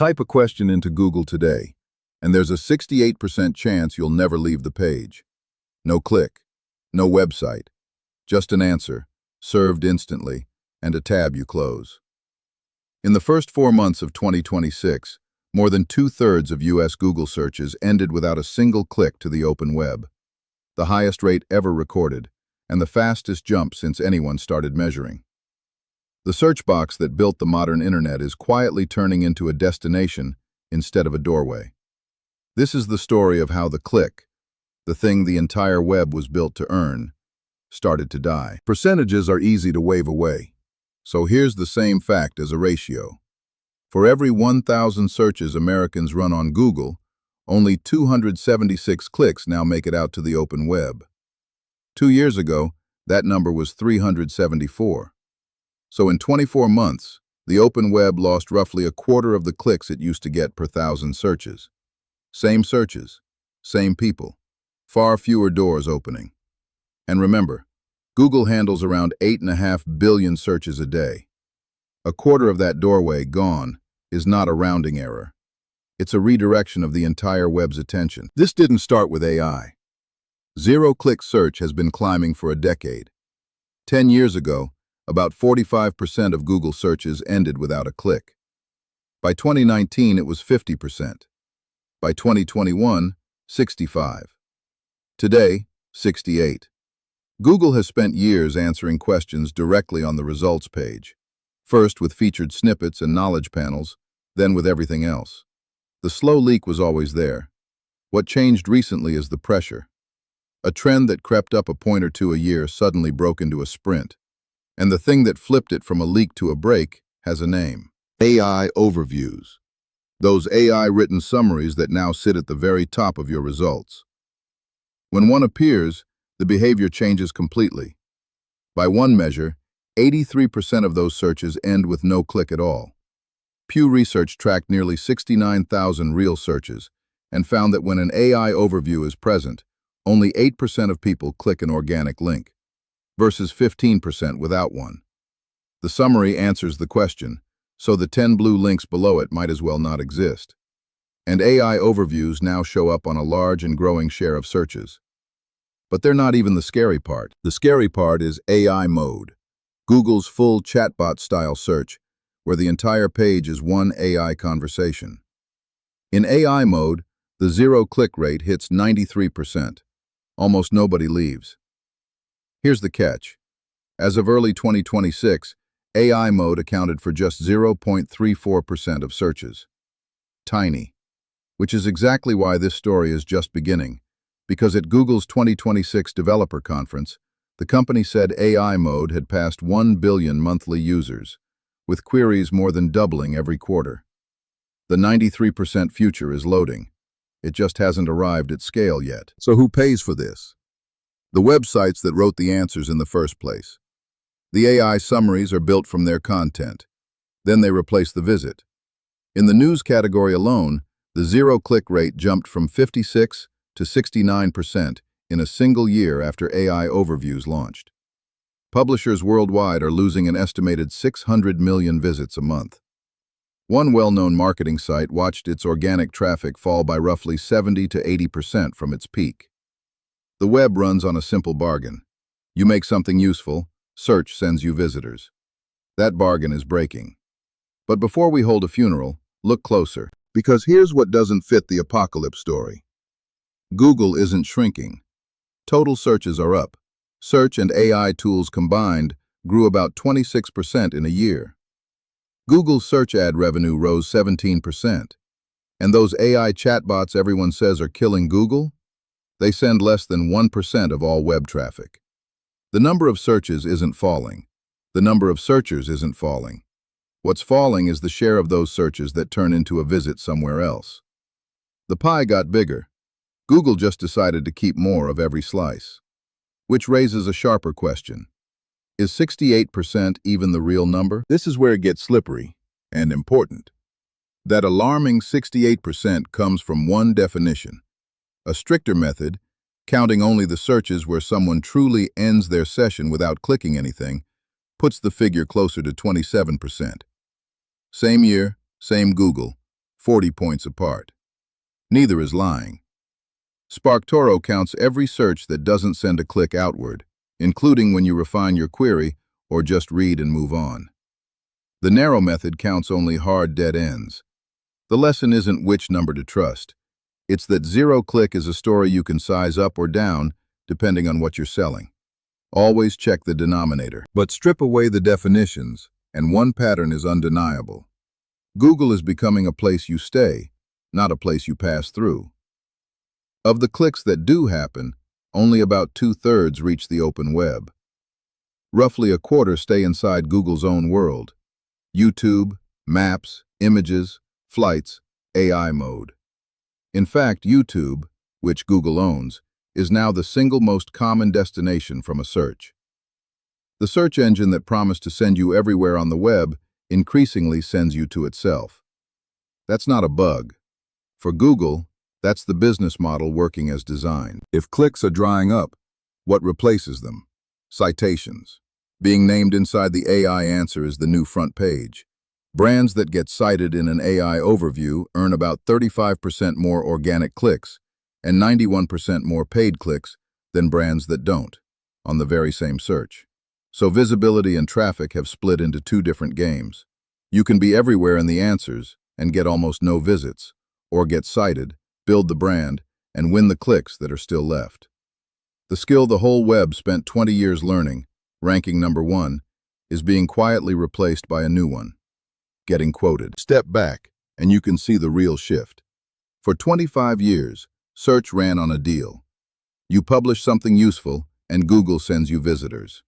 Type a question into Google today, and there's a 68% chance you'll never leave the page. No click, no website, just an answer, served instantly, and a tab you close. In the first 4 months of 2026, more than 2/3 of U.S. Google searches ended without a single click to the open web, the highest rate ever recorded, and the fastest jump since anyone started measuring. The search box that built the modern internet is quietly turning into a destination instead of a doorway. This is the story of how the click, the thing the entire web was built to earn, started to die. Percentages are easy to wave away. So here's the same fact as a ratio. For every 1,000 searches Americans run on Google, only 276 clicks now make it out to the open web. 2 years ago, that number was 374. So in 24 months, the open web lost roughly a quarter of the clicks it used to get per 1,000 searches. Same searches, same people, far fewer doors opening. And remember, Google handles around 8.5 billion searches a day. A quarter of that doorway gone is not a rounding error. It's a redirection of the entire web's attention. This didn't start with AI. Zero-click search has been climbing for a decade. 10 years ago, about 45% of Google searches ended without a click. By 2019, it was 50%. By 2021, 65%. Today, 68%. Google has spent years answering questions directly on the results page, first with featured snippets and knowledge panels, then with everything else. The slow leak was always there. What changed recently is the pressure. A trend that crept up a point or two a year suddenly broke into a sprint. And the thing that flipped it from a leak to a break has a name. AI overviews. Those AI-written summaries that now sit at the very top of your results. When one appears, the behavior changes completely. By one measure, 83% of those searches end with no click at all. Pew Research tracked nearly 69,000 real searches and found that when an AI overview is present, only 8% of people click an organic link, versus 15% without one. The summary answers the question, so the 10 blue links below it might as well not exist. And AI overviews now show up on a large and growing share of searches. But they're not even the scary part. The scary part is AI mode, Google's full chatbot-style search, where the entire page is one AI conversation. In AI mode, the zero-click rate hits 93%. Almost nobody leaves. Here's the catch. As of early 2026, AI mode accounted for just 0.34% of searches. Tiny. Which is exactly why this story is just beginning, because at Google's 2026 Developer Conference, the company said AI mode had passed 1 billion monthly users, with queries more than doubling every quarter. The 93% future is loading. It just hasn't arrived at scale yet. So who pays for this? The websites that wrote the answers in the first place. The AI summaries are built from their content. Then they replace the visit. In the news category alone, the zero-click rate jumped from 56 to 69% in a single year after AI overviews launched. Publishers worldwide are losing an estimated 600 million visits a month. One well-known marketing site watched its organic traffic fall by roughly 70 to 80% from its peak. The web runs on a simple bargain. You make something useful, search sends you visitors. That bargain is breaking. But before we hold a funeral, look closer, because here's what doesn't fit the apocalypse story. Google isn't shrinking. Total searches are up. Search and AI tools combined grew about 26% in a year. Google's search ad revenue rose 17%. And those AI chatbots everyone says are killing Google? They send less than 1% of all web traffic. The number of searches isn't falling. The number of searchers isn't falling. What's falling is the share of those searches that turn into a visit somewhere else. The pie got bigger. Google just decided to keep more of every slice. Which raises a sharper question. Is 68% even the real number? This is where it gets slippery and important. That alarming 68% comes from one definition. A stricter method, counting only the searches where someone truly ends their session without clicking anything, puts the figure closer to 27%. Same year, same Google, 40 points apart. Neither is lying. SparkToro counts every search that doesn't send a click outward, including when you refine your query or just read and move on. The narrow method counts only hard dead ends. The lesson isn't which number to trust. It's that zero-click is a story you can size up or down depending on what you're selling. Always check the denominator. But strip away the definitions, and one pattern is undeniable. Google is becoming a place you stay, not a place you pass through. Of the clicks that do happen, only about 2/3 reach the open web. Roughly a quarter stay inside Google's own world. YouTube, maps, images, flights, AI mode. In fact, YouTube, which Google owns, is now the single most common destination from a search. The search engine that promised to send you everywhere on the web increasingly sends you to itself. That's not a bug. For Google, that's the business model working as designed. If clicks are drying up, what replaces them? Citations. Being named inside the AI answer is the new front page. Brands that get cited in an AI overview earn about 35% more organic clicks and 91% more paid clicks than brands that don't, on the very same search. So visibility and traffic have split into two different games. You can be everywhere in the answers and get almost no visits, or get cited, build the brand, and win the clicks that are still left. The skill the whole web spent 20 years learning, ranking number 1, is being quietly replaced by a new one: getting quoted. Step back, and you can see the real shift. For 25 years, search ran on a deal. You publish something useful, and Google sends you visitors.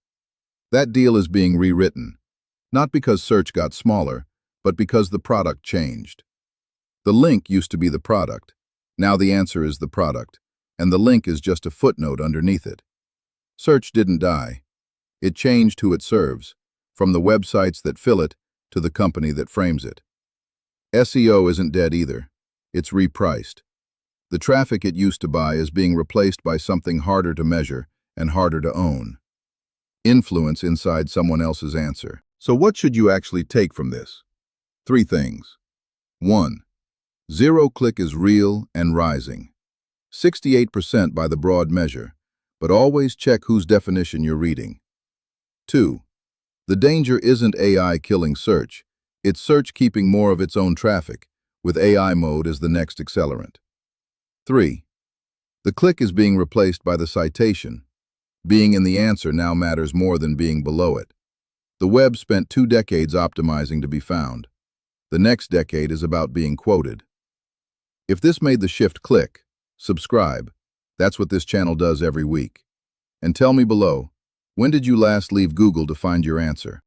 That deal is being rewritten, not because search got smaller, but because the product changed. The link used to be the product. Now the answer is the product, and the link is just a footnote underneath it. Search didn't die. It changed who it serves, from the websites that fill it to the company that frames it. SEO isn't dead either. It's repriced. The traffic it used to buy is being replaced by something harder to measure and harder to own: influence inside someone else's answer. So what should you actually take from this? 3 things. 1. Zero-click is real and rising. 68% by the broad measure, but always check whose definition you're reading. 2. The danger isn't AI killing search, it's search keeping more of its own traffic, with AI mode as the next accelerant. 3. The click is being replaced by the citation. Being in the answer now matters more than being below it. The web spent 2 decades optimizing to be found. The next decade is about being quoted. If this made the shift click, subscribe. That's what this channel does every week. And tell me below, when did you last leave Google to find your answer?